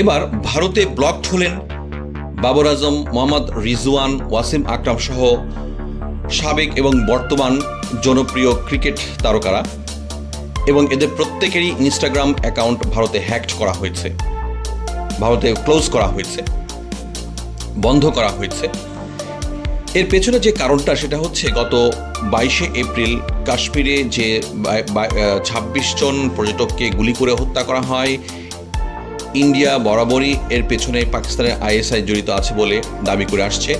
এবার ভারতে ব্লকড হলেন বাবর আজম, মোহাম্মদ রিজওয়ান, ওয়াসিম আকরাম সহ সাবেক এবং বর্তমান জনপ্রিয় ক্রিকেট তারকারা, এবং এদের প্রত্যেকেরই ইনস্টাগ্রাম অ্যাকাউন্ট ভারতে হ্যাকড করা হয়েছে, ভারতে ক্লোজ করা হয়েছে, বন্ধ করা হয়েছে। এর পেছনে যে কারণটা সেটা হচ্ছে গত 22শে এপ্রিল কাশ্মীরে যে 26 জন পর্যটককে গুলি করে হত্যা করা হয়, ইন্ডিয়া বরাবরই এর পেছনে পাকিস্তানের আইএসআই জড়িত আছে বলে দাবি করে আসছে,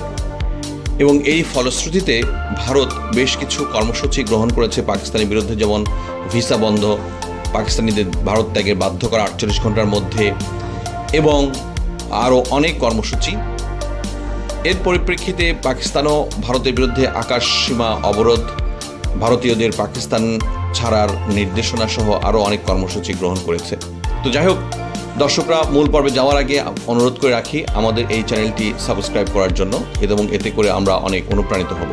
এবং এই ফলশ্রুতিতে ভারত বেশ কিছু কর্মসূচি গ্রহণ করেছে পাকিস্তানের বিরুদ্ধে, যেমন ভিসা বন্ধ, পাকিস্তানিদের ভারত ত্যাগের বাধ্য করা 48 ঘন্টার মধ্যে, এবং আরও অনেক কর্মসূচি। এর পরিপ্রেক্ষিতে পাকিস্তানও ভারতের বিরুদ্ধে আকাশ সীমা অবরোধ, ভারতীয়দের পাকিস্তান ছাড়ার নির্দেশনা সহ আরও অনেক কর্মসূচি গ্রহণ করেছে। তো যাই হোক, দর্শকরা মূল পর্বে যাওয়ার আগে অনুরোধ করে রাখি আমাদের এই চ্যানেলটি সাবস্ক্রাইব করার জন্য, এবং এতে করে আমরা অনেক অনুপ্রাণিত হব।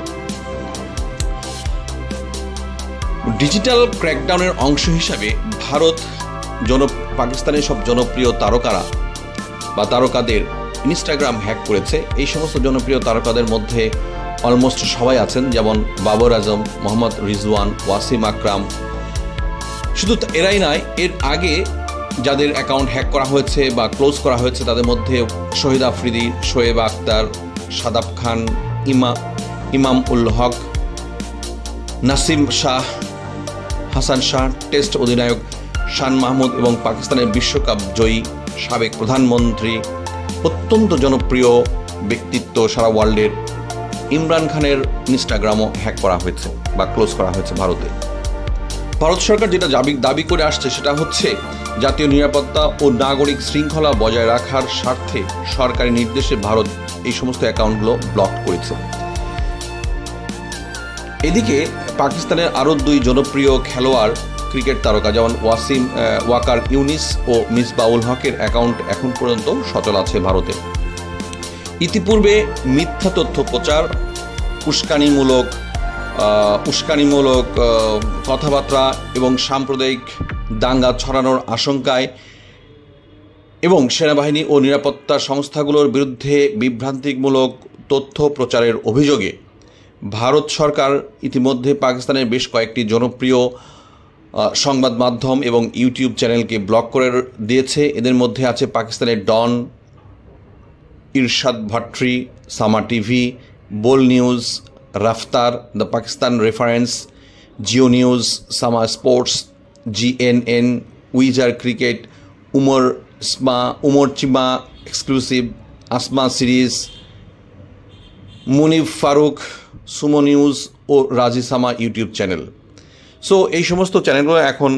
ডিজিটাল ক্র্যাকডাউনের অংশ হিসাবে ভারত পাকিস্তানের সব জনপ্রিয় তারকারা বা তারকাদের ইনস্টাগ্রাম হ্যাক করেছে। এই সমস্ত জনপ্রিয় তারকাদের মধ্যে অলমোস্ট সবাই আছেন, যেমন বাবর আজম, মোহাম্মদ রিজওয়ান, ওয়াসিম আকরাম। শুধু এরাই নয়, এর আগে যাদের অ্যাকাউন্ট হ্যাক করা হয়েছে বা ক্লোজ করা হয়েছে তাদের মধ্যে শহীদ আফ্রিদি, শোয়েব আক্তার, সাদাব খান, ইমাম উল হক, নাসিম শাহ, হাসান শাহ, টেস্ট অধিনায়ক শান মাহমুদ এবং পাকিস্তানের বিশ্বকাপ জয়ী সাবেক প্রধানমন্ত্রী, অত্যন্ত জনপ্রিয় ব্যক্তিত্ব সারা ওয়ার্ল্ডের ইমরান খানের ইনস্টাগ্রামও হ্যাক করা হয়েছে বা ক্লোজ করা হয়েছে ভারতে। ভারত সরকার যেটা দাবি করে আসছে সেটা হচ্ছে জাতীয় নিরাপত্তা ও নাগরিক শৃঙ্খলা বজায় রাখার স্বার্থে সরকারি নির্দেশে ভারত এই সমস্ত অ্যাকাউন্টগুলো ব্লক করেছে। এদিকে পাকিস্তানের আরও 2 জনপ্রিয় খেলোয়াড় ক্রিকেট তারকা যেমন ওয়াকার ইউনিস ও মিসবাউল হকের অ্যাকাউন্ট এখন পর্যন্ত সচল আছে ভারতে। ইতিপূর্বে মিথ্যা তথ্য প্রচার, উস্কানিমূলক কথাবার্তা এবং সাম্প্রদায়িক দাঙ্গা ছড়ানোর আশঙ্কায় এবং সেনাবাহিনী ও নিরাপত্তা সংস্থাগুলোর বিরুদ্ধে বিভ্রান্তিমূলক তথ্য প্রচারের অভিযোগে ভারত সরকার ইতিমধ্যে পাকিস্তানের বেশ কয়েকটি জনপ্রিয় সংবাদ মাধ্যম এবং ইউটিউব চ্যানেলকে ব্লক করে দিয়েছে। এদের মধ্যে আছে পাকিস্তানের ডন, Irshad Bhatti, Samaa TV, Bol News, Raftar, the Pakistan reference, Geo News, Samaa sports, GNN, উইজার cricket, Umar Cheema exclusive, Asma Shirazi, Muneeb Farooq, Suno News ও Razi Samaa YouTube channel. So এই সমস্ত চ্যানেলগুলো এখন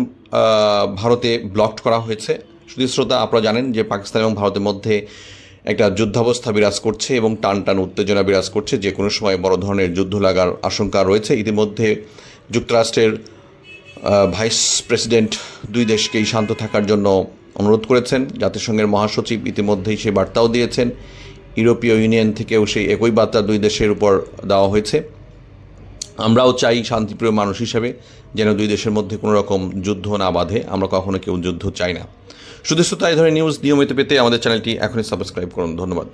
ভারতে ব্লকড করা হয়েছে। শুধু শ্রোতা, আপনারা জানেন যে পাকিস্তান এবং ভারতের মধ্যে একটা যুদ্ধাবস্থা বিরাজ করছে এবং টান উত্তেজনা বিরাজ করছে, যে কোনো সময় বড় ধরনের যুদ্ধ লাগার আশঙ্কা রয়েছে। ইতিমধ্যে যুক্তরাষ্ট্রের ভাইস প্রেসিডেন্ট 2 দেশকেই শান্ত থাকার জন্য অনুরোধ করেছেন। জাতিসংঘের মহাসচিব ইতিমধ্যেই সেই বার্তাও দিয়েছেন। ইউরোপীয় ইউনিয়ন থেকেও সেই একই বার্তা 2 দেশের উপর দেওয়া হয়েছে। আমরাও চাই শান্তিপ্রিয় মানুষ হিসেবে যেন 2 দেশের মধ্যে কোনো রকম যুদ্ধ না বাধে। আমরা কখনো কেউ যুদ্ধ চাই না। শুধু এই ধরনের নিউজ নিয়মিত পেতে আমাদের চ্যানেলটি এখনই সাবস্ক্রাইব করুন। ধন্যবাদ।